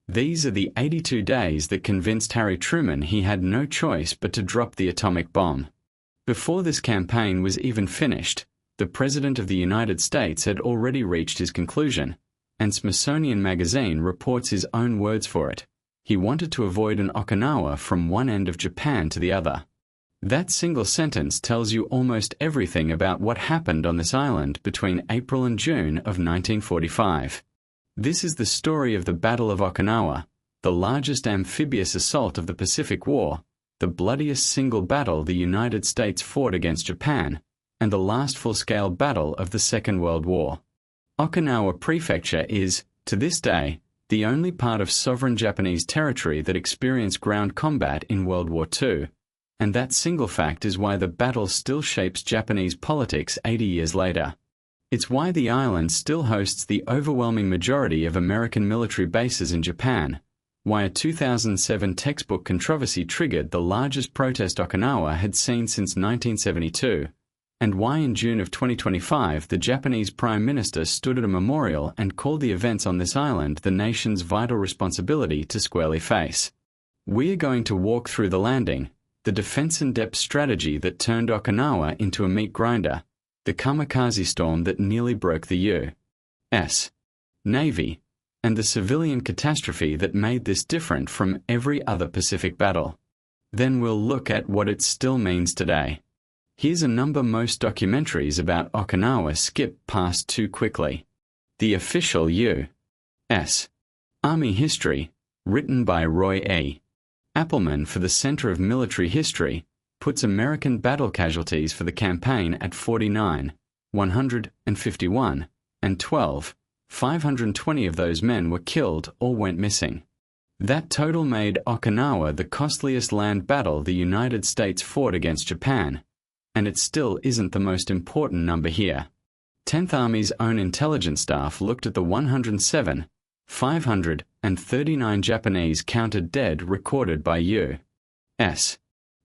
These are the 82 days that convinced Harry Truman he had no choice but to drop the atomic bomb. Before this campaign was even finished, the President of the United States had already reached his conclusion, and Smithsonian Magazine reports his own words for it. He wanted to avoid an Okinawa from one end of Japan to the other. That single sentence tells you almost everything about what happened on this island between April and June of 1945. This is the story of the Battle of Okinawa, the largest amphibious assault of the Pacific War, the bloodiest single battle the United States fought against Japan, and the last full-scale battle of the Second World War. Okinawa Prefecture is, to this day, the only part of sovereign Japanese territory that experienced ground combat in World War II, and that single fact is why the battle still shapes Japanese politics 80 years later. It's why the island still hosts the overwhelming majority of American military bases in Japan, why a 2007 textbook controversy triggered the largest protest Okinawa had seen since 1972, and why in June of 2025 the Japanese Prime Minister stood at a memorial and called the events on this island the nation's vital responsibility to squarely face. We're going to walk through the landing, the defense-in-depth strategy that turned Okinawa into a meat grinder, the kamikaze storm that nearly broke the U.S. Navy, and the civilian catastrophe that made this different from every other Pacific battle. Then we'll look at what it still means today. Here's a number most documentaries about Okinawa skip past too quickly. The official U.S. Army history, written by Roy E. Appleman for the Center of Military History, puts American battle casualties for the campaign at 49, 151, and 12. 520 of those men were killed or went missing. That total made Okinawa the costliest land battle the United States fought against Japan, and it still isn't the most important number here. 10th Army's own intelligence staff looked at the 107, 539 Japanese counted dead recorded by U.S.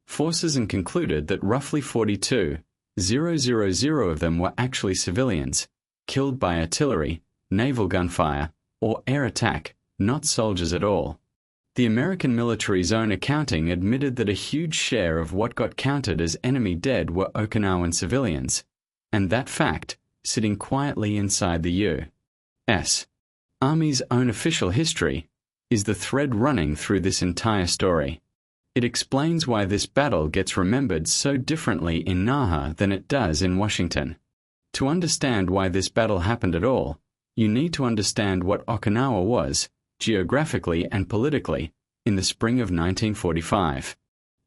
forces and concluded that roughly 42,000 of them were actually civilians, killed by artillery, naval gunfire, or air attack, not soldiers at all. The American military's own accounting admitted that a huge share of what got counted as enemy dead were Okinawan civilians, and that fact, sitting quietly inside the U.S. Army's own official history, is the thread running through this entire story. It explains why this battle gets remembered so differently in Naha than it does in Washington. To understand why this battle happened at all, you need to understand what Okinawa was, geographically and politically, in the spring of 1945.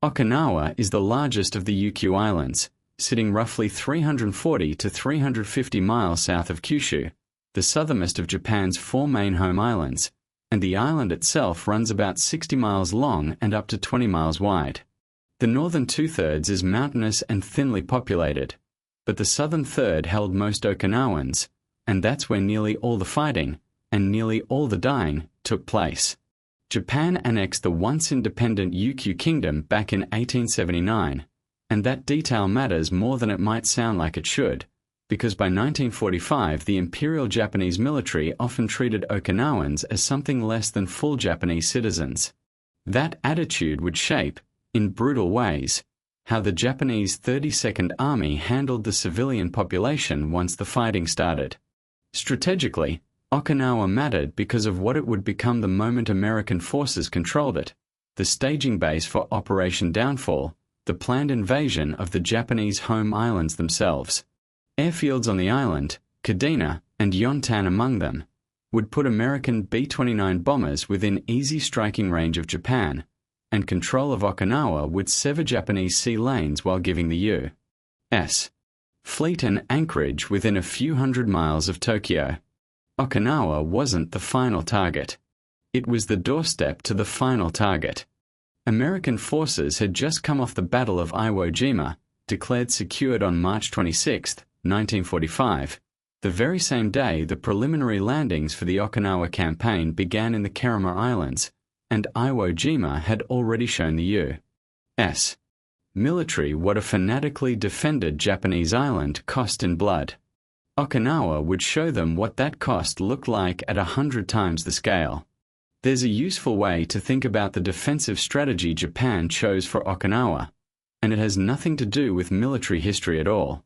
Okinawa is the largest of the UQ Islands, sitting roughly 340 to 350 miles south of Kyushu, the southernmost of Japan's four main home islands, and the island itself runs about 60 miles long and up to 20 miles wide. The northern two-thirds is mountainous and thinly populated, but the southern third held most Okinawans, and that's where nearly all the fighting, and nearly all the dying, took place. Japan annexed the once independent UQ Kingdom back in 1879, and that detail matters more than it might sound like it should, because by 1945 the Imperial Japanese military often treated Okinawans as something less than full Japanese citizens. That attitude would shape, in brutal ways, how the Japanese 32nd Army handled the civilian population once the fighting started. Strategically, Okinawa mattered because of what it would become the moment American forces controlled it, the staging base for Operation Downfall, the planned invasion of the Japanese home islands themselves. Airfields on the island, Kadena and Yontan among them, would put American B-29 bombers within easy striking range of Japan, and control of Okinawa would sever Japanese sea lanes while giving the U.S. fleet an anchorage within a few hundred miles of Tokyo. Okinawa wasn't the final target. It was the doorstep to the final target. American forces had just come off the Battle of Iwo Jima, declared secured on March 26, 1945, the very same day the preliminary landings for the Okinawa campaign began in the Kerama Islands, and Iwo Jima had already shown the U.S. military what a fanatically defended Japanese island cost in blood. Okinawa would show them what that cost looked like at 100 times the scale. There's a useful way to think about the defensive strategy Japan chose for Okinawa, and it has nothing to do with military history at all.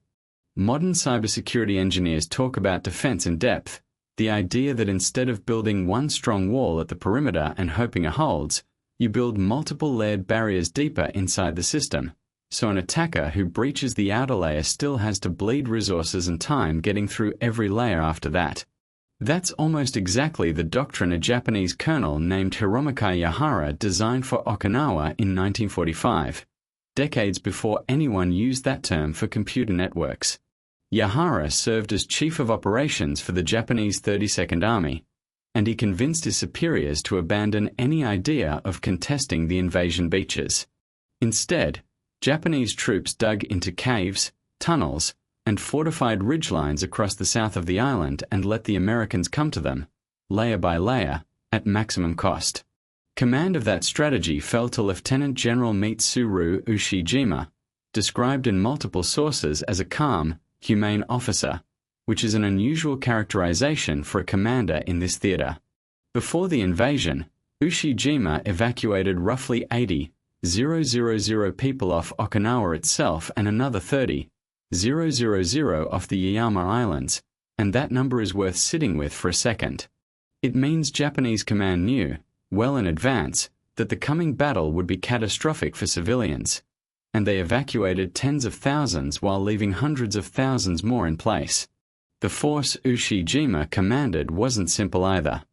Modern cybersecurity engineers talk about defense in depth, the idea that instead of building one strong wall at the perimeter and hoping it holds, you build multiple layered barriers deeper inside the system, so an attacker who breaches the outer layer still has to bleed resources and time getting through every layer after that. That's almost exactly the doctrine a Japanese colonel named Hiromuka Yahara designed for Okinawa in 1945, decades before anyone used that term for computer networks. Yahara served as chief of operations for the Japanese 32nd Army, and he convinced his superiors to abandon any idea of contesting the invasion beaches. Instead, Japanese troops dug into caves, tunnels, and fortified ridgelines across the south of the island and let the Americans come to them, layer by layer, at maximum cost. Command of that strategy fell to Lieutenant General Mitsuru Ushijima, described in multiple sources as a calm, humane officer, which is an unusual characterization for a commander in this theater. Before the invasion, Ushijima evacuated roughly 80,000 people off Okinawa itself and another 30,000 off the Yaeyama Islands, and that number is worth sitting with for a second. It means Japanese command knew, well in advance, that the coming battle would be catastrophic for civilians, and they evacuated tens of thousands while leaving hundreds of thousands more in place. The force Ushijima commanded wasn't simple either.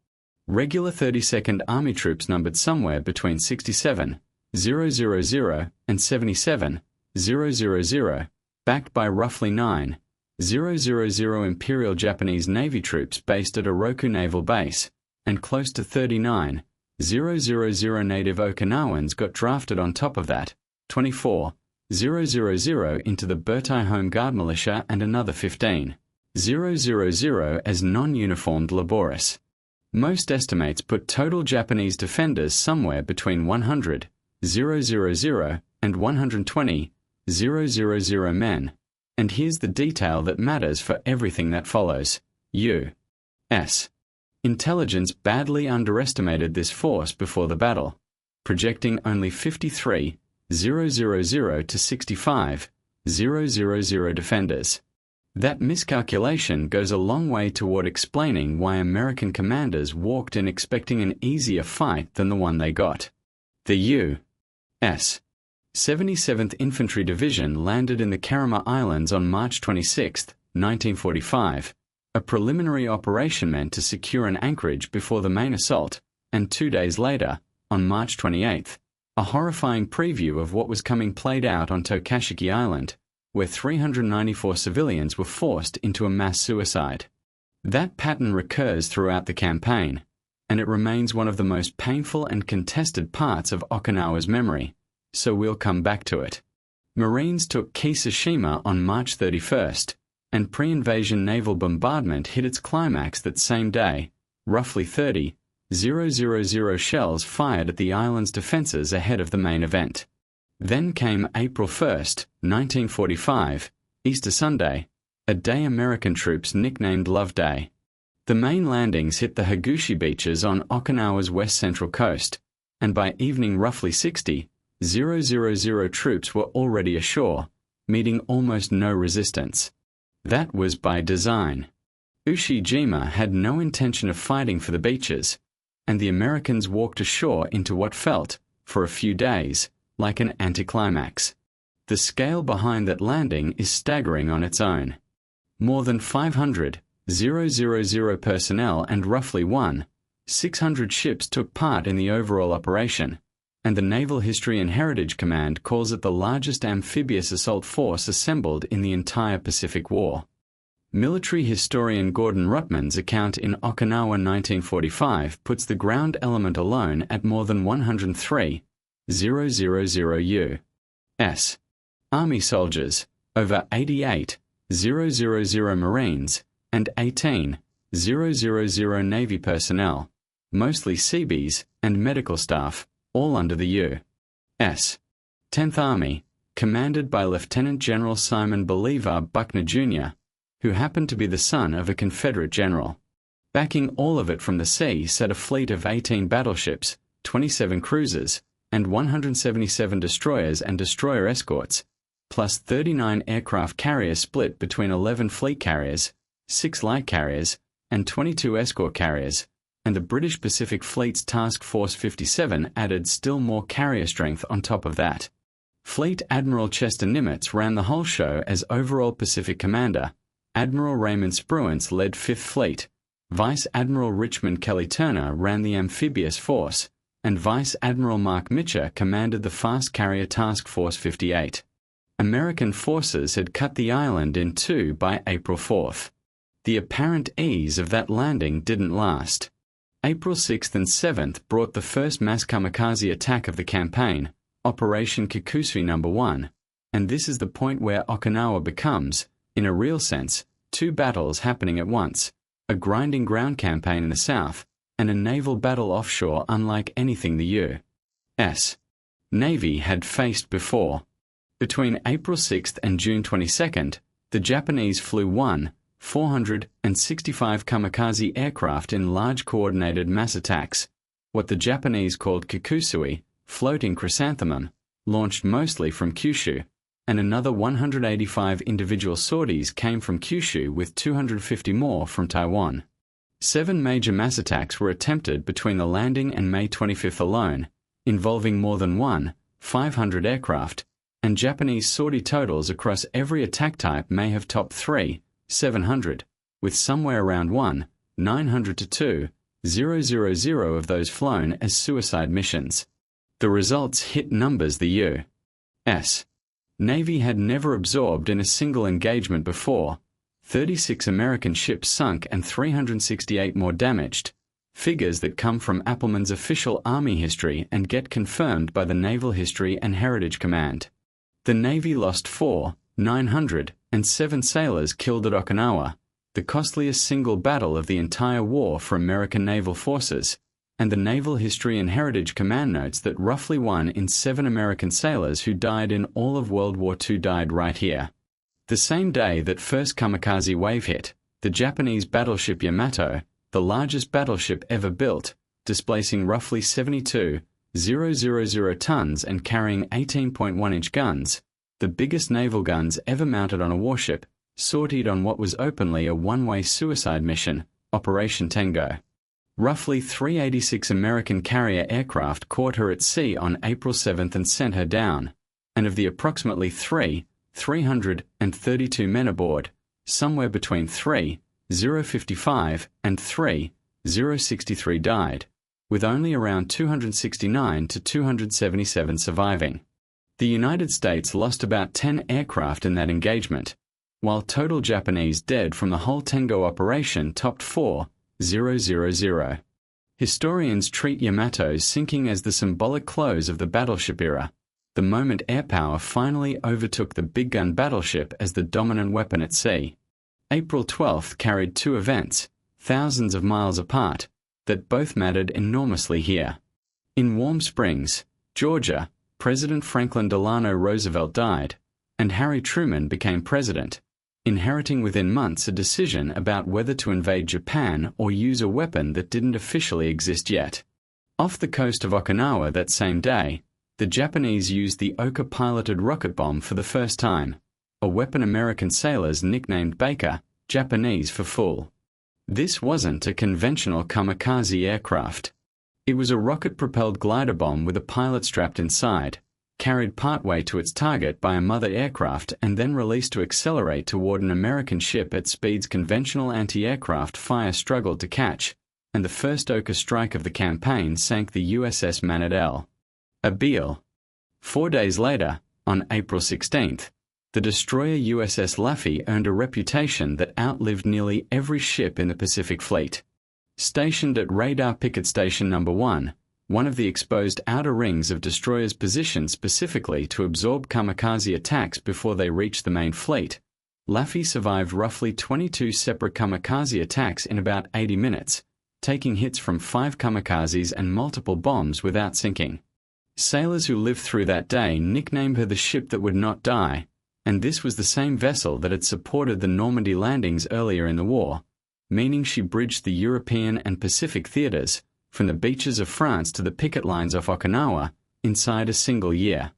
Regular 32nd Army troops numbered somewhere between 67,000 and 77,000, backed by roughly 9,000 Imperial Japanese Navy troops based at Oroku Naval Base, and close to 39,000 native Okinawans got drafted on top of that, 24,000 into the Bertai Home Guard Militia and another 15,000 as non-uniformed laboris. Most estimates put total Japanese defenders somewhere between 100,000 and 120,000 men. And here's the detail that matters for everything that follows. U.S. intelligence badly underestimated this force before the battle, projecting only 53,000 to 65,000 defenders. That miscalculation goes a long way toward explaining why American commanders walked in expecting an easier fight than the one they got. The U.S. 77th Infantry Division landed in the Kerama Islands on March 26, 1945, a preliminary operation meant to secure an anchorage before the main assault, and 2 days later, on March 28, a horrifying preview of what was coming played out on Tokashiki Island, where 394 civilians were forced into a mass suicide. That pattern recurs throughout the campaign, and it remains one of the most painful and contested parts of Okinawa's memory, so we'll come back to it. Marines took Kiseshima on March 31st, and pre-invasion naval bombardment hit its climax that same day, roughly 30,000 shells fired at the island's defenses ahead of the main event. Then came April 1st, 1945, Easter Sunday, a day American troops nicknamed Love Day. The main landings hit the Hagushi beaches on Okinawa's west-central coast, and by evening roughly 60,000 troops were already ashore, meeting almost no resistance. That was by design. Ushijima had no intention of fighting for the beaches, and the Americans walked ashore into what felt, for a few days, like an anticlimax. The scale behind that landing is staggering on its own. More than 500,000 personnel and roughly 1,600 ships took part in the overall operation, and the Naval History and Heritage Command calls it the largest amphibious assault force assembled in the entire Pacific War. Military historian Gordon Ruttman's account in Okinawa 1945 puts the ground element alone at more than 103,000 U.S. Army soldiers, over 88,000 Marines, and 18,000 Navy personnel, mostly Seabees and medical staff, all under the U.S. 10th Army, commanded by Lieutenant General Simon Bolivar Buckner Jr., who happened to be the son of a Confederate general. Backing all of it from the sea sat a fleet of 18 battleships, 27 cruisers, and 177 destroyers and destroyer escorts, plus 39 aircraft carriers split between 11 fleet carriers, 6 light carriers, and 22 escort carriers, and the British Pacific Fleet's Task Force 57 added still more carrier strength on top of that. Fleet Admiral Chester Nimitz ran the whole show as overall Pacific commander. Admiral Raymond Spruance led 5th Fleet. Vice Admiral Richmond Kelly Turner ran the amphibious force, and Vice Admiral Mark Mitcher commanded the fast carrier Task Force 58. American forces had cut the island in two by April 4th. The apparent ease of that landing didn't last. April 6th and 7th brought the first mass kamikaze attack of the campaign, Operation Kikusui No. 1, and this is the point where Okinawa becomes, in a real sense, two battles happening at once. A grinding ground campaign in the south, and a naval battle offshore unlike anything the U.S. Navy had faced before. Between April 6th and June 22nd, the Japanese flew 465 kamikaze aircraft in large coordinated mass attacks, what the Japanese called Kikusui, floating chrysanthemum, launched mostly from Kyushu, and another 185 individual sorties came from Kyushu with 250 more from Taiwan. 7 major mass attacks were attempted between the landing and May 25th alone, involving more than 500 aircraft, and Japanese sortie totals across every attack type may have topped 700, with somewhere around 900 to 2,000 of those flown as suicide missions. The results hit numbers the U.S. Navy had never absorbed in a single engagement before. 36 American ships sunk and 368 more damaged, figures that come from Appleman's official Army history and get confirmed by the Naval History and Heritage Command. The Navy lost 907 sailors killed at Okinawa, the costliest single battle of the entire war for American naval forces, and the Naval History and Heritage Command notes that roughly 1 in 7 American sailors who died in all of World War II died right here. The same day that first kamikaze wave hit, the Japanese battleship Yamato, the largest battleship ever built, displacing roughly 72,000 tons and carrying 18.1-inch guns, the biggest naval guns ever mounted on a warship, sortied on what was openly a one-way suicide mission, Operation Tengo. Roughly 386 American carrier aircraft caught her at sea on April 7th and sent her down, and of the approximately 332 men aboard, somewhere between 3,055 and 3,063 died, with only around 269 to 277 surviving. The United States lost about 10 aircraft in that engagement, while total Japanese dead from the whole Tengo operation topped 4,000. Historians treat Yamato's sinking as the symbolic close of the battleship era, the moment air power finally overtook the big gun battleship as the dominant weapon at sea. April 12th carried 2 events, thousands of miles apart, that both mattered enormously here. In Warm Springs, Georgia, President Franklin Delano Roosevelt died, and Harry Truman became president, inheriting within months a decision about whether to invade Japan or use a weapon that didn't officially exist yet. Off the coast of Okinawa that same day, the Japanese used the Oka-piloted rocket bomb for the first time, a weapon American sailors nicknamed Baker, Japanese for fool. This wasn't a conventional kamikaze aircraft. It was a rocket-propelled glider bomb with a pilot strapped inside, carried partway to its target by a mother aircraft and then released to accelerate toward an American ship at speeds conventional anti-aircraft fire struggled to catch, and the first Oka strike of the campaign sank the USS Manadel. Abil. 4 days later, on April 16th, the destroyer USS Laffey earned a reputation that outlived nearly every ship in the Pacific Fleet. Stationed at Radar Picket Station No. 1, one of the exposed outer rings of destroyers positioned specifically to absorb kamikaze attacks before they reached the main fleet, Laffey survived roughly 22 separate kamikaze attacks in about 80 minutes, taking hits from 5 kamikazes and multiple bombs without sinking. Sailors who lived through that day nicknamed her the ship that would not die, and this was the same vessel that had supported the Normandy landings earlier in the war, meaning she bridged the European and Pacific theaters, from the beaches of France to the picket lines off Okinawa, inside a single year.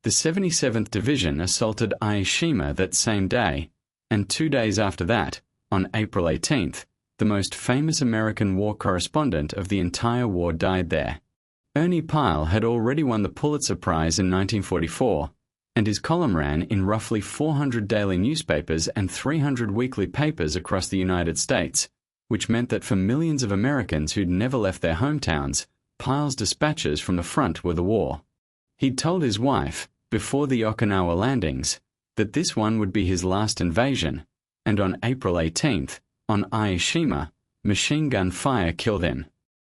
The 77th Division assaulted Aishima that same day, and 2 days after that, on April 18th, the most famous American war correspondent of the entire war died there. Ernie Pyle had already won the Pulitzer Prize in 1944, and his column ran in roughly 400 daily newspapers and 300 weekly papers across the United States, which meant that for millions of Americans who'd never left their hometowns, Pyle's dispatches from the front were the war. He'd told his wife, before the Okinawa landings, that this one would be his last invasion, and on April 18th, on Aishima, machine gun fire killed him.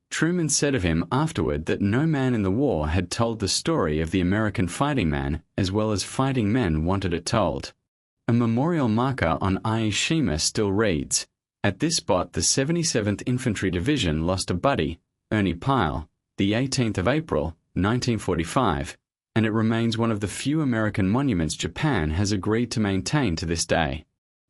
Truman said of him afterward that no man in the war had told the story of the American fighting man as well as fighting men wanted it told. A memorial marker on Aishima still reads, "At this spot the 77th Infantry Division lost a buddy, Ernie Pyle, the 18th of April, 1945, and it remains one of the few American monuments Japan has agreed to maintain to this day."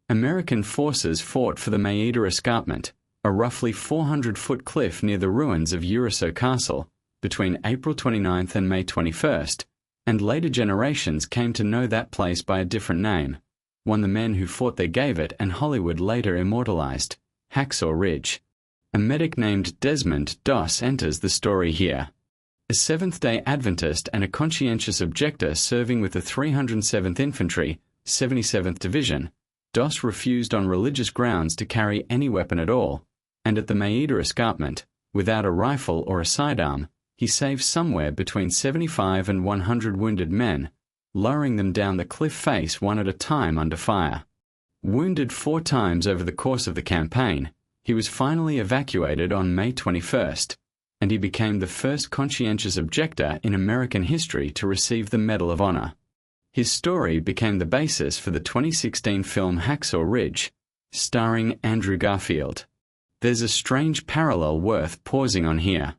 American forces fought for the Maeda Escarpment, a roughly 400-foot cliff near the ruins of Uriso Castle, between April 29th and May 21st, and later generations came to know that place by a different name, one the men who fought there gave it and Hollywood later immortalized, Hacksaw Ridge. A medic named Desmond Doss enters the story here. A Seventh-day Adventist and a conscientious objector serving with the 307th Infantry, 77th Division, Doss refused on religious grounds to carry any weapon at all, and at the Maeda Escarpment, without a rifle or a sidearm, he saved somewhere between 75 and 100 wounded men, lowering them down the cliff face one at a time under fire. Wounded 4 times over the course of the campaign, he was finally evacuated on May 21st, and he became the first conscientious objector in American history to receive the Medal of Honor. His story became the basis for the 2016 film Hacksaw Ridge, starring Andrew Garfield. There's a strange parallel worth pausing on here.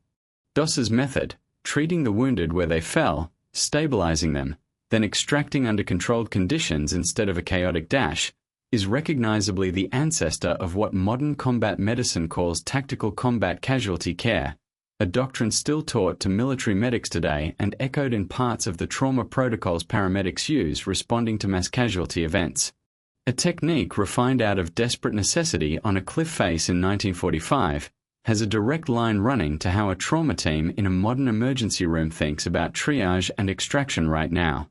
Doss's method, treating the wounded where they fell, stabilizing them, then extracting under controlled conditions instead of a chaotic dash, is recognizably the ancestor of what modern combat medicine calls tactical combat casualty care, a doctrine still taught to military medics today and echoed in parts of the trauma protocols paramedics use responding to mass casualty events. A technique refined out of desperate necessity on a cliff face in 1945 has a direct line running to how a trauma team in a modern emergency room thinks about triage and extraction right now.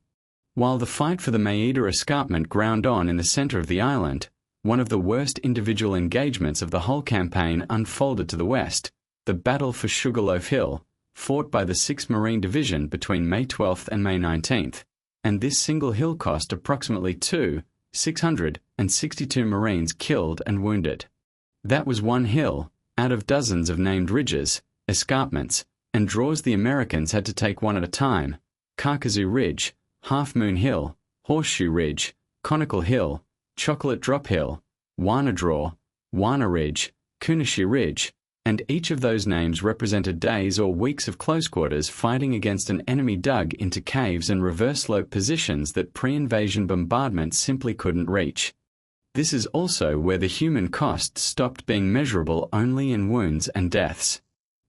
While the fight for the Maeda Escarpment ground on in the center of the island, one of the worst individual engagements of the whole campaign unfolded to the west, the Battle for Sugarloaf Hill, fought by the 6th Marine Division between May 12th and May 19th, and this single hill cost approximately 662 Marines killed and wounded. That was one hill, out of dozens of named ridges, escarpments, and draws the Americans had to take one at a time: Carcazoo Ridge, Half Moon Hill, Horseshoe Ridge, Conical Hill, Chocolate Drop Hill, Wana Draw, Wana Ridge, Kunishi Ridge, and each of those names represented days or weeks of close quarters fighting against an enemy dug into caves and reverse slope positions that pre-invasion bombardment simply couldn't reach. This is also where the human cost stopped being measurable only in wounds and deaths.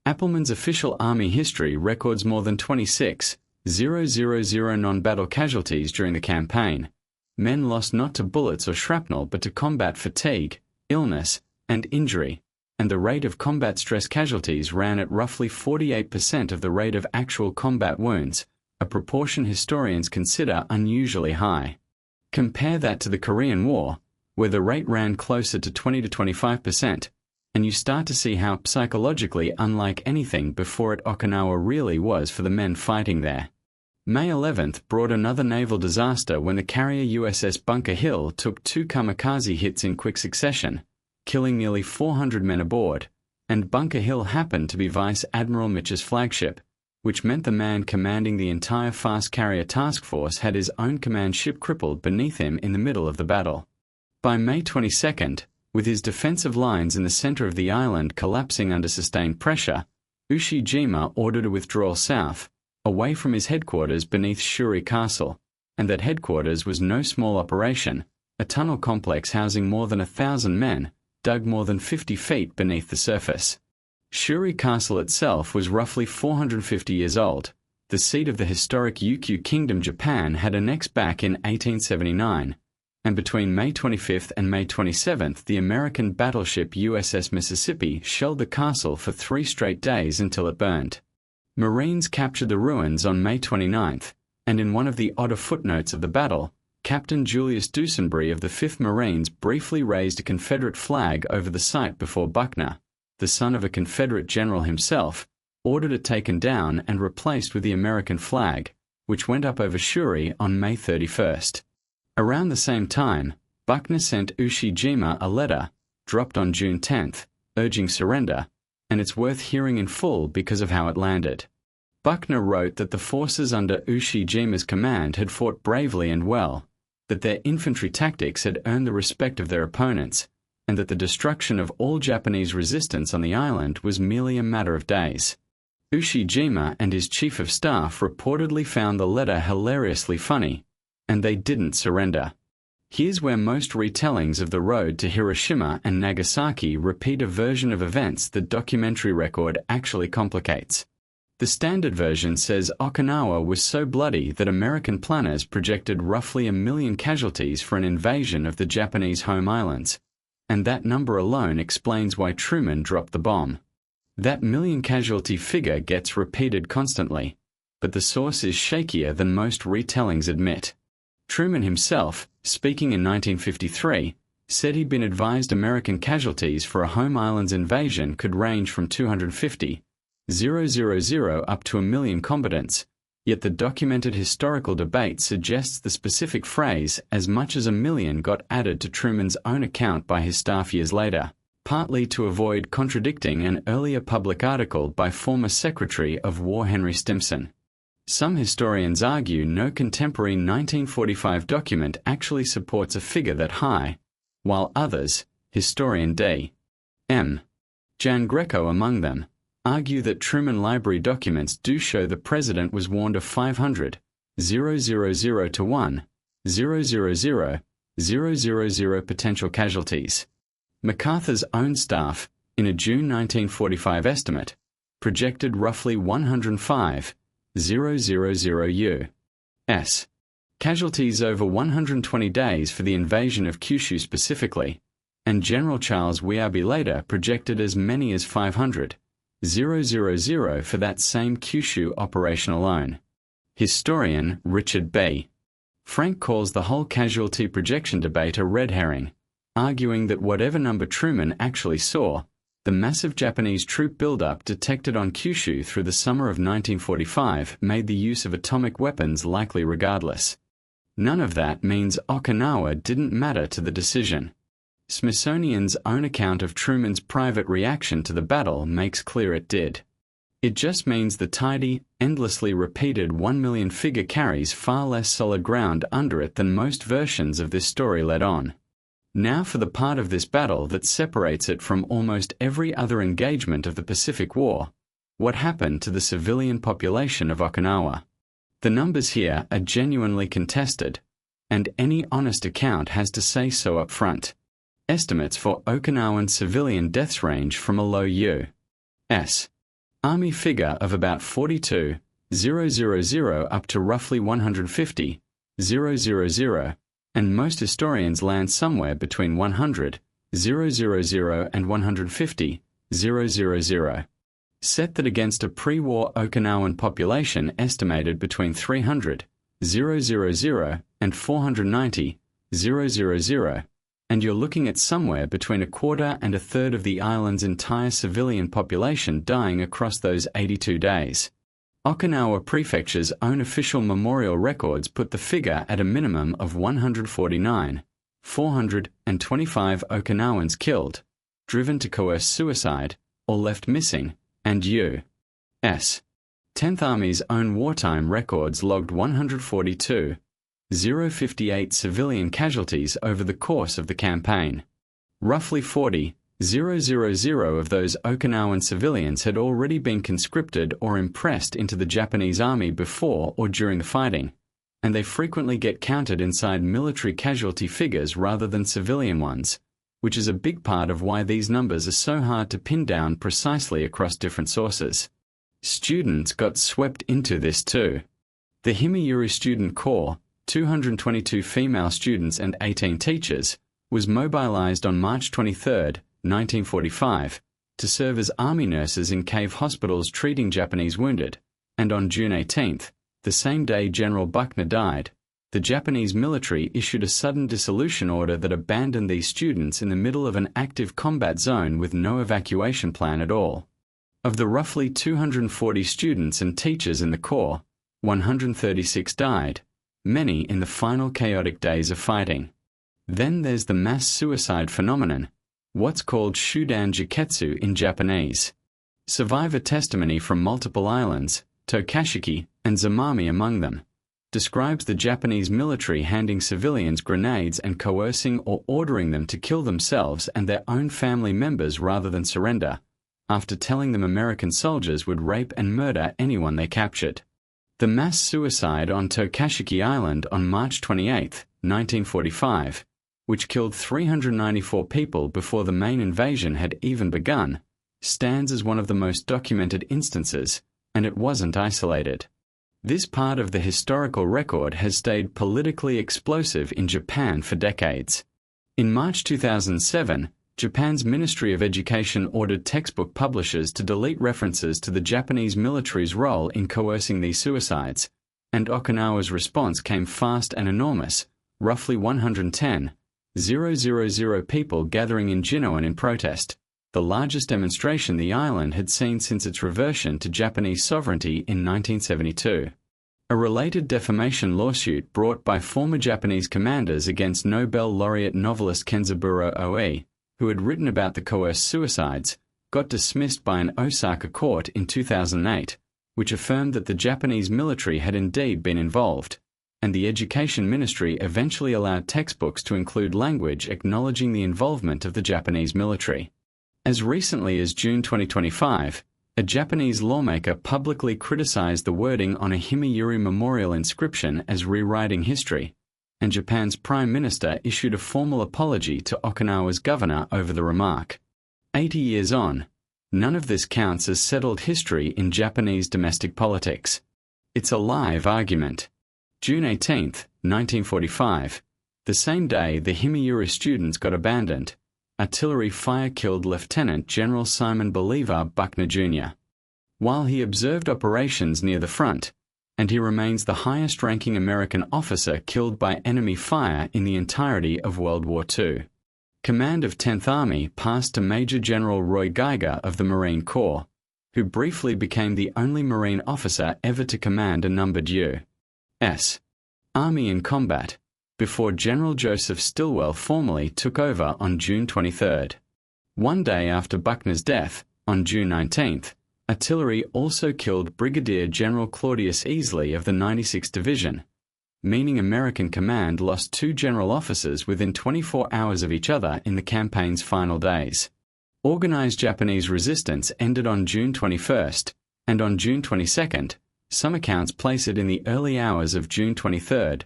Appleman's official Army history records more than 26,000 non-battle casualties during the campaign. Men lost not to bullets or shrapnel but to combat fatigue, illness, and injury, and the rate of combat stress casualties ran at roughly 48% of the rate of actual combat wounds, a proportion historians consider unusually high. Compare that to the Korean War, where the rate ran closer to 20 to 25%, and you start to see how psychologically unlike anything before at Okinawa really was for the men fighting there. May 11th brought another naval disaster when the carrier USS Bunker Hill took 2 kamikaze hits in quick succession, killing nearly 400 men aboard, and Bunker Hill happened to be Vice Admiral Mitch's flagship, which meant the man commanding the entire fast carrier task force had his own command ship crippled beneath him in the middle of the battle. By May 22nd, with his defensive lines in the center of the island collapsing under sustained pressure, Ushijima ordered a withdrawal south, away from his headquarters beneath Shuri Castle, and that headquarters was no small operation, a tunnel complex housing more than 1,000 men, dug more than 50 feet beneath the surface. Shuri Castle itself was roughly 450 years old. The seat of the historic Ryukyu Kingdom, Japan, had annexed back in 1879, and between May 25th and May 27th, the American battleship USS Mississippi shelled the castle for 3 straight days until it burned. Marines captured the ruins on May 29th, and in one of the odder footnotes of the battle, Captain Julius Dusenbury of the 5th Marines briefly raised a Confederate flag over the site before Buckner, the son of a Confederate general himself, ordered it taken down and replaced with the American flag, which went up over Shuri on May 31st. Around the same time, Buckner sent Ushijima a letter, dropped on June 10th, urging surrender, and it's worth hearing in full because of how it landed. Buckner wrote that the forces under Ushijima's command had fought bravely and well, that their infantry tactics had earned the respect of their opponents, and that the destruction of all Japanese resistance on the island was merely a matter of days. Ushijima and his chief of staff reportedly found the letter hilariously funny, and they didn't surrender. Here's where most retellings of the road to Hiroshima and Nagasaki repeat a version of events the documentary record actually complicates. The standard version says Okinawa was so bloody that American planners projected roughly 1 million casualties for an invasion of the Japanese home islands, and that number alone explains why Truman dropped the bomb. That million casualty figure gets repeated constantly, but the source is shakier than most retellings admit. Truman himself, speaking in 1953, said he'd been advised American casualties for a home islands invasion could range from 250,000 up to 1 million combatants, yet the documented historical debate suggests the specific phrase as much as 1 million got added to Truman's own account by his staff years later, partly to avoid contradicting an earlier public article by former Secretary of War Henry Stimson. Some historians argue no contemporary 1945 document actually supports a figure that high, while others, historian D. M. Jan Greco among them, argue that Truman Library documents do show the president was warned of 500, 000 to 1, 000 potential casualties. MacArthur's own staff, in a June 1945 estimate, projected roughly 105, 000 U.S. casualties over 120 days for the invasion of Kyushu specifically, and General Charles Wiabi later projected as many as 500, 000 for that same Kyushu operation alone. Historian Richard B. Frank calls the whole casualty projection debate a red herring, arguing that whatever number Truman actually saw, the massive Japanese troop buildup detected on Kyushu through the summer of 1945 made the use of atomic weapons likely regardless. None of that means Okinawa didn't matter to the decision. Smithsonian's own account of Truman's private reaction to the battle makes clear it did. It just means the tidy, endlessly repeated 1 million figure carries far less solid ground under it than most versions of this story let on. Now for the part of this battle that separates it from almost every other engagement of the Pacific War. What happened to the civilian population of Okinawa? The numbers here are genuinely contested, and any honest account has to say so up front. Estimates for Okinawan civilian deaths range from a low U.S. Army figure of about 42,000 up to roughly 150,000, and most historians land somewhere between 100,000 and 150,000. Set that against a pre-war Okinawan population estimated between 300,000 and 490,000, and you're looking at somewhere between a quarter and a third of the island's entire civilian population dying across those 82 days. Okinawa Prefecture's own official memorial records put the figure at a minimum of 149,425 Okinawans killed, driven to coerce suicide, or left missing, and U.S. 10th Army's own wartime records logged 142,058 civilian casualties over the course of the campaign. Roughly 40,000 of those Okinawan civilians had already been conscripted or impressed into the Japanese army before or during the fighting, and they frequently get counted inside military casualty figures rather than civilian ones, which is a big part of why these numbers are so hard to pin down precisely across different sources. Students got swept into this too. The Himeyuri Student Corps, 222 female students and 18 teachers, was mobilized on March 23, 1945, to serve as army nurses in cave hospitals treating Japanese wounded, and on June 18, the same day General Buckner died, the Japanese military issued a sudden dissolution order that abandoned these students in the middle of an active combat zone with no evacuation plan at all. Of the roughly 240 students and teachers in the Corps, 136 died, many in the final chaotic days of fighting. Then there's the mass suicide phenomenon, what's called Shudan Jiketsu in Japanese. Survivor testimony from multiple islands, Tokashiki and Zamami among them, describes the Japanese military handing civilians grenades and coercing or ordering them to kill themselves and their own family members rather than surrender, after telling them American soldiers would rape and murder anyone they captured. The mass suicide on Tokashiki Island on March 28, 1945, which killed 394 people before the main invasion had even begun, stands as one of the most documented instances, and it wasn't isolated. This part of the historical record has stayed politically explosive in Japan for decades. In March 2007, Japan's Ministry of Education ordered textbook publishers to delete references to the Japanese military's role in coercing these suicides, and Okinawa's response came fast and enormous, roughly 110,000 people gathering in Jinoan in protest, the largest demonstration the island had seen since its reversion to Japanese sovereignty in 1972. A related defamation lawsuit brought by former Japanese commanders against Nobel laureate novelist Kenzaburo Oe, who had written about the coerced suicides, got dismissed by an Osaka court in 2008, which affirmed that the Japanese military had indeed been involved, and the Education Ministry eventually allowed textbooks to include language acknowledging the involvement of the Japanese military. As recently as June 2025, a Japanese lawmaker publicly criticized the wording on a Himeyuri memorial inscription as rewriting history, and Japan's Prime Minister issued a formal apology to Okinawa's governor over the remark. 80 years on, none of this counts as settled history in Japanese domestic politics. It's a live argument. June 18, 1945, the same day the Himeyuri students got abandoned, artillery fire killed Lieutenant General Simon Bolivar Buckner Jr. While he observed operations near the front, and he remains the highest-ranking American officer killed by enemy fire in the entirety of World War II. Command of 10th Army passed to Major General Roy Geiger of the Marine Corps, who briefly became the only Marine officer ever to command a numbered U.S. Army in combat, before General Joseph Stilwell formally took over on June 23. One day after Buckner's death, on June 19, artillery also killed Brigadier General Claudius Easley of the 96th Division, meaning American command lost 2 general officers within 24 hours of each other in the campaign's final days. Organized Japanese resistance ended on June 21, and on June 22, some accounts place it in the early hours of June 23,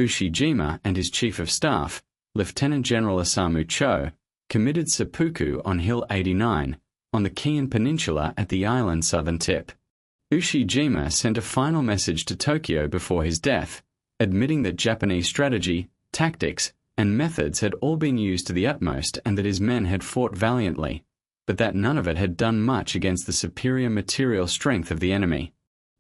Ushijima and his Chief of Staff, Lieutenant General Osamu Cho, committed seppuku on Hill 89, on the Kiin Peninsula at the island's southern tip. Ushijima sent a final message to Tokyo before his death, admitting that Japanese strategy, tactics, and methods had all been used to the utmost and that his men had fought valiantly, but that none of it had done much against the superior material strength of the enemy.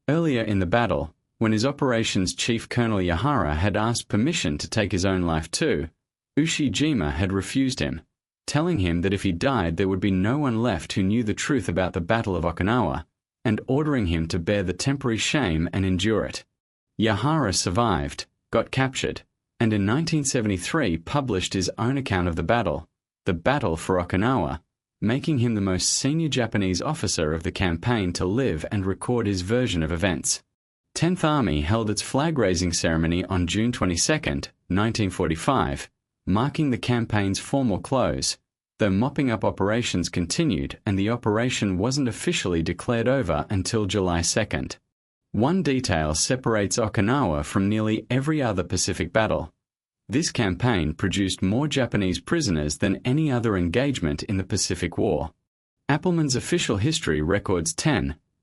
Earlier in the battle, when his operations chief Colonel Yahara had asked permission to take his own life too, Ushijima had refused him, telling him that if he died there would be no one left who knew the truth about the Battle of Okinawa, and ordering him to bear the temporary shame and endure it. Yahara survived, got captured, and in 1973 published his own account of the battle for Okinawa, making him the most senior Japanese officer of the campaign to live and record his version of events. 10th Army held its flag-raising ceremony on June 22, 1945, marking the campaign's formal close, though mopping up operations continued and the operation wasn't officially declared over until July 2. One detail separates Okinawa from nearly every other Pacific battle. This campaign produced more Japanese prisoners than any other engagement in the Pacific War. Appleman's official history records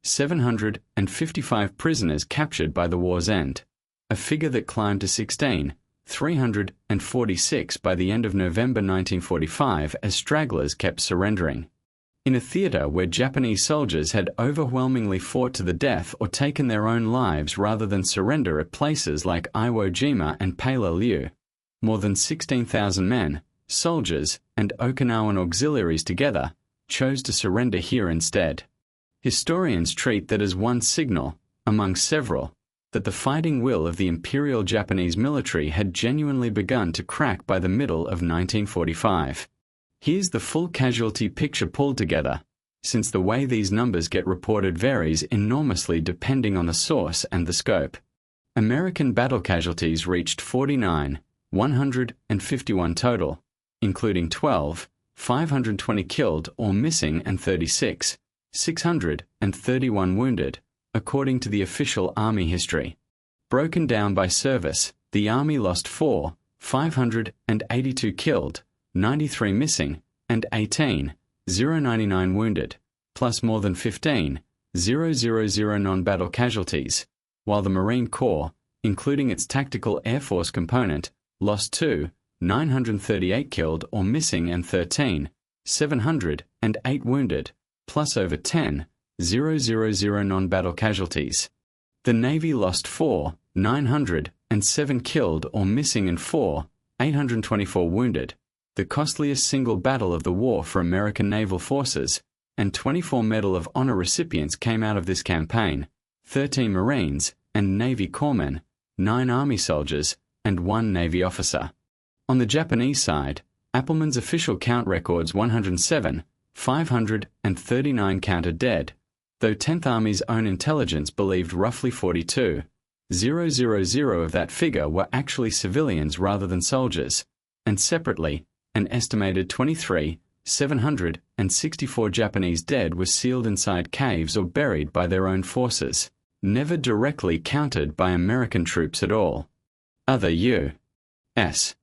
755 prisoners captured by the war's end, a figure that climbed to 346 by the end of November 1945 as stragglers kept surrendering. In a theater where Japanese soldiers had overwhelmingly fought to the death or taken their own lives rather than surrender at places like Iwo Jima and Peleliu, more than 16,000 men, soldiers, and Okinawan auxiliaries together chose to surrender here instead. Historians treat that as one signal, among several, that the fighting will of the Imperial Japanese military had genuinely begun to crack by the middle of 1945. Here's the full casualty picture pulled together, since the way these numbers get reported varies enormously depending on the source and the scope. American battle casualties reached 151 total, including 520 killed or missing and 631 wounded, according to the official Army history. Broken down by service, the Army lost 582 killed, 93 missing, and 099 wounded, plus more than 000 non-battle casualties, while the Marine Corps, including its tactical Air Force component, lost 938 killed or missing and 708 wounded, plus over 000 non-battle casualties. The Navy lost 907 killed or missing and 824 wounded, the costliest single battle of the war for American naval forces, and 24 Medal of Honor recipients came out of this campaign, 13 Marines and Navy corpsmen, 9 Army soldiers, and 1 Navy officer. On the Japanese side, Appleman's official count records 539 counted dead, though 10th Army's own intelligence believed roughly 42,000 of that figure were actually civilians rather than soldiers, and separately, an estimated 764 Japanese dead were sealed inside caves or buried by their own forces, never directly counted by American troops at all. Other U.S.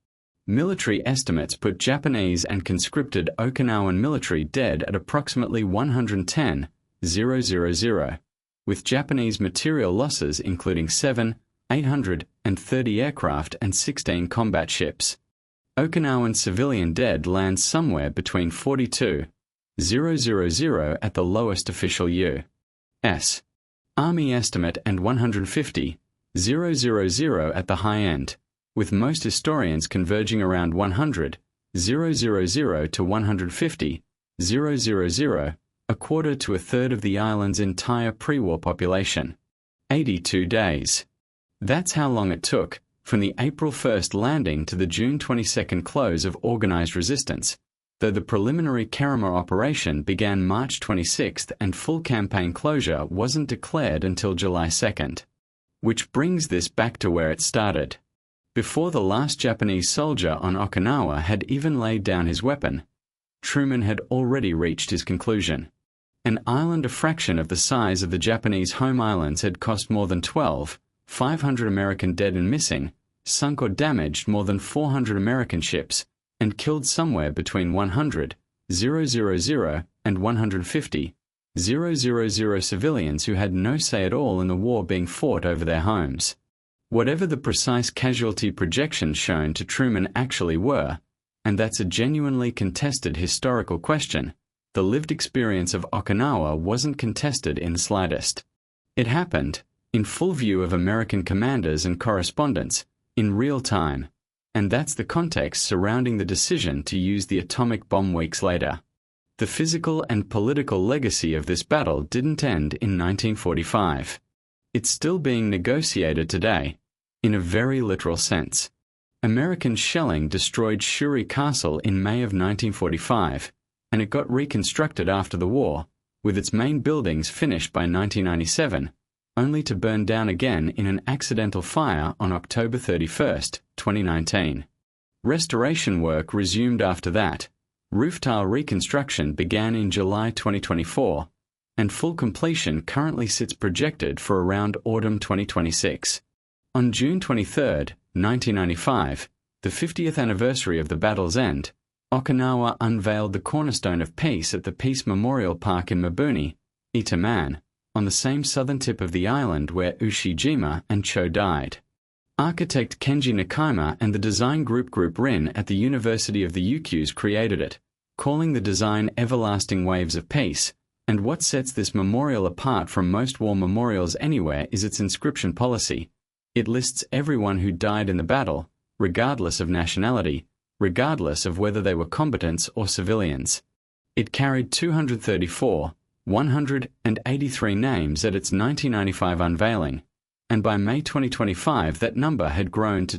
military estimates put Japanese and conscripted Okinawan military dead at approximately 110,000, with Japanese material losses including 830 aircraft and 16 combat ships. Okinawan civilian dead lands somewhere between 42,000 at the lowest official U.S. Army estimate and 150,000 at the high end, with most historians converging around 100,000 to 150,000, a quarter to a third of the island's entire pre-war population. 82 days. That's how long it took, from the April 1st landing to the June 22nd close of organized resistance, though the preliminary Kerama operation began March 26th and full campaign closure wasn't declared until July 2nd. Which brings this back to where it started. Before the last Japanese soldier on Okinawa had even laid down his weapon, Truman had already reached his conclusion. An island a fraction of the size of the Japanese home islands had cost more than 500 American dead and missing, sunk or damaged more than 400 American ships, and killed somewhere between 100,000 and 150,000 civilians who had no say at all in the war being fought over their homes. Whatever the precise casualty projections shown to Truman actually were, and that's a genuinely contested historical question, the lived experience of Okinawa wasn't contested in the slightest. It happened, in full view of American commanders and correspondents, in real time, and that's the context surrounding the decision to use the atomic bomb weeks later. The physical and political legacy of this battle didn't end in 1945. It's still being negotiated today, in a very literal sense. American shelling destroyed Shuri Castle in May of 1945, and it got reconstructed after the war, with its main buildings finished by 1997, only to burn down again in an accidental fire on October 31, 2019. Restoration work resumed after that. Roof tile reconstruction began in July 2024, and full completion currently sits projected for around autumn 2026. On June 23, 1995, the 50th anniversary of the battle's end, Okinawa unveiled the cornerstone of peace at the Peace Memorial Park in Mabuni, Itaman, on the same southern tip of the island where Ushijima and Cho died. Architect Kenji Nakaima and the design group Rin at the University of the Ryukyus created it, calling the design Everlasting Waves of Peace, and what sets this memorial apart from most war memorials anywhere is its inscription policy. It lists everyone who died in the battle, regardless of nationality, regardless of whether they were combatants or civilians. It carried 183 names at its 1995 unveiling, and by May 2025 that number had grown to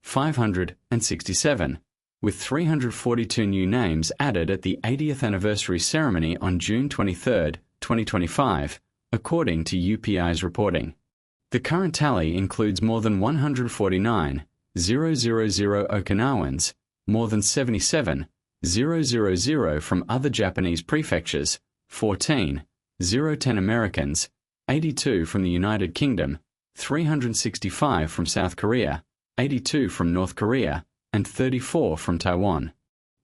567, with 342 new names added at the 80th anniversary ceremony on June 23, 2025, according to UPI's reporting. The current tally includes more than 149,000 Okinawans, more than 77,000 from other Japanese prefectures, 14,010 Americans, 82 from the United Kingdom, 365 from South Korea, 82 from North Korea, and 34 from Taiwan.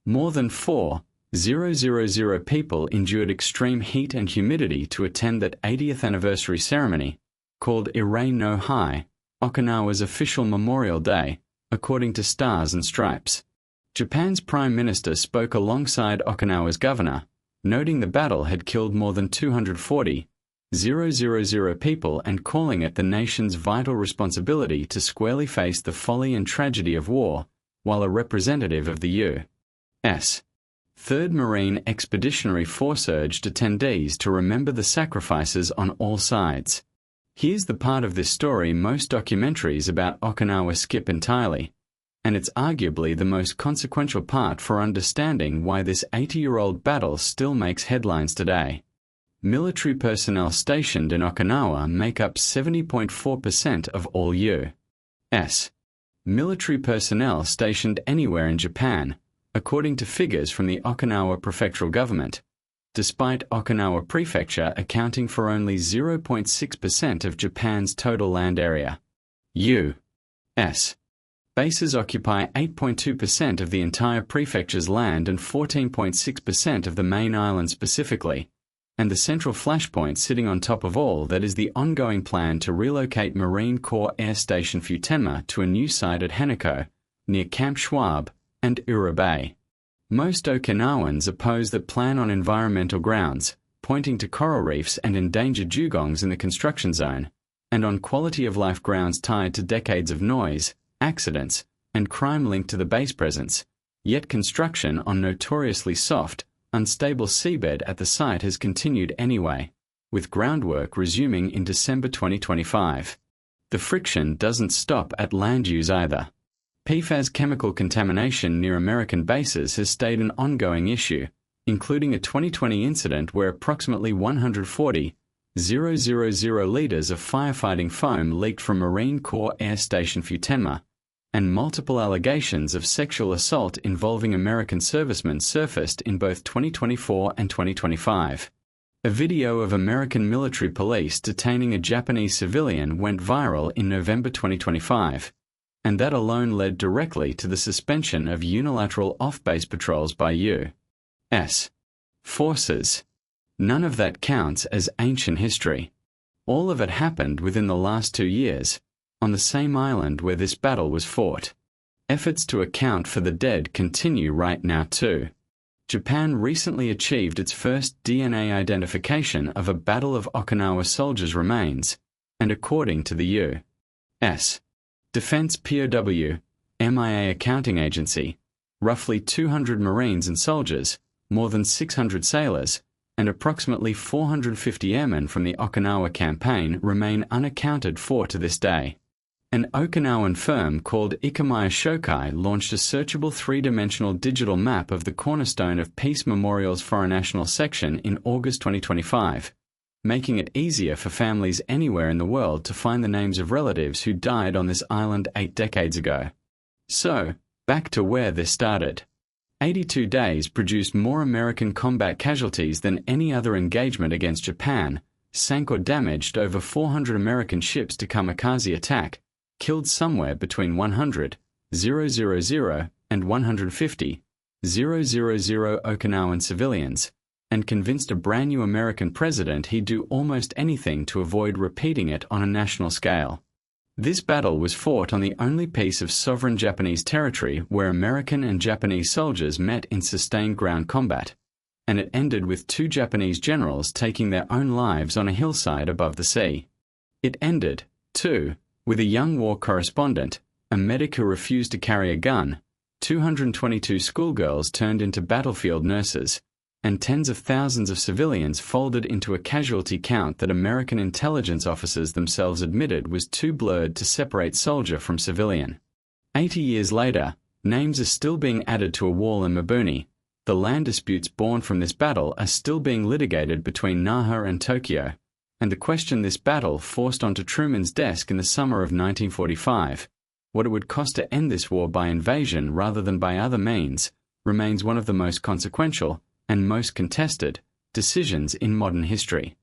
More than 4,000 people endured extreme heat and humidity to attend that 80th anniversary ceremony, called Ire no Hai, Okinawa's official Memorial Day, according to Stars and Stripes. Japan's Prime Minister spoke alongside Okinawa's governor, noting the battle had killed more than 240,000 people and calling it the nation's vital responsibility to squarely face the folly and tragedy of war, while a representative of the U.S. 3rd Marine Expeditionary Force urged attendees to remember the sacrifices on all sides. Here's the part of this story most documentaries about Okinawa skip entirely, and it's arguably the most consequential part for understanding why this 80-year-old battle still makes headlines today. Military personnel stationed in Okinawa make up 70.4% of all U.S. military personnel stationed anywhere in Japan, according to figures from the Okinawa prefectural government, despite Okinawa Prefecture accounting for only 0.6% of Japan's total land area. U.S. bases occupy 8.2% of the entire prefecture's land and 14.6% of the main island specifically, and the central flashpoint sitting on top of all that is the ongoing plan to relocate Marine Corps Air Station Futenma to a new site at Henoko, near Camp Schwab and Ura Bay. Most Okinawans oppose that plan on environmental grounds, pointing to coral reefs and endangered dugongs in the construction zone, and on quality-of-life grounds tied to decades of noise, accidents, and crime linked to the base presence, yet construction on notoriously soft, unstable seabed at the site has continued anyway, with groundwork resuming in December 2025. The friction doesn't stop at land use either. PFAS chemical contamination near American bases has stayed an ongoing issue, including a 2020 incident where approximately 140,000 liters of firefighting foam leaked from Marine Corps Air Station Futenma, and multiple allegations of sexual assault involving American servicemen surfaced in both 2024 and 2025. A video of American military police detaining a Japanese civilian went viral in November 2025, and that alone led directly to the suspension of unilateral off-base patrols by U.S. forces. None of that counts as ancient history. All of it happened within the last 2 years, on the same island where this battle was fought. Efforts to account for the dead continue right now too. Japan recently achieved its first DNA identification of a Battle of Okinawa soldiers' remains, and according to the U.S. Defense POW, MIA accounting agency, roughly 200 Marines and soldiers, more than 600 sailors, and approximately 450 airmen from the Okinawa campaign remain unaccounted for to this day. An Okinawan firm called Ikamaya Shokai launched a searchable three-dimensional digital map of the cornerstone of Peace Memorial's Foreign National section in August 2025, making it easier for families anywhere in the world to find the names of relatives who died on this island 8 decades ago. So, back to where this started. 82 days produced more American combat casualties than any other engagement against Japan, sank or damaged over 400 American ships to kamikaze attack, killed somewhere between 100 000 and 150 000 Okinawan civilians, and convinced a brand new American president he'd do almost anything to avoid repeating it on a national scale. This battle was fought on the only piece of sovereign Japanese territory where American and Japanese soldiers met in sustained ground combat, and it ended with 2 Japanese generals taking their own lives on a hillside above the sea. It ended, too, with a young war correspondent, a medic who refused to carry a gun, 222 schoolgirls turned into battlefield nurses, and tens of thousands of civilians folded into a casualty count that American intelligence officers themselves admitted was too blurred to separate soldier from civilian. 80 years later, names are still being added to a wall in Mabuni. The land disputes born from this battle are still being litigated between Naha and Tokyo, and the question this battle forced onto Truman's desk in the summer of 1945, what it would cost to end this war by invasion rather than by other means, remains one of the most consequential and most contested decisions in modern history.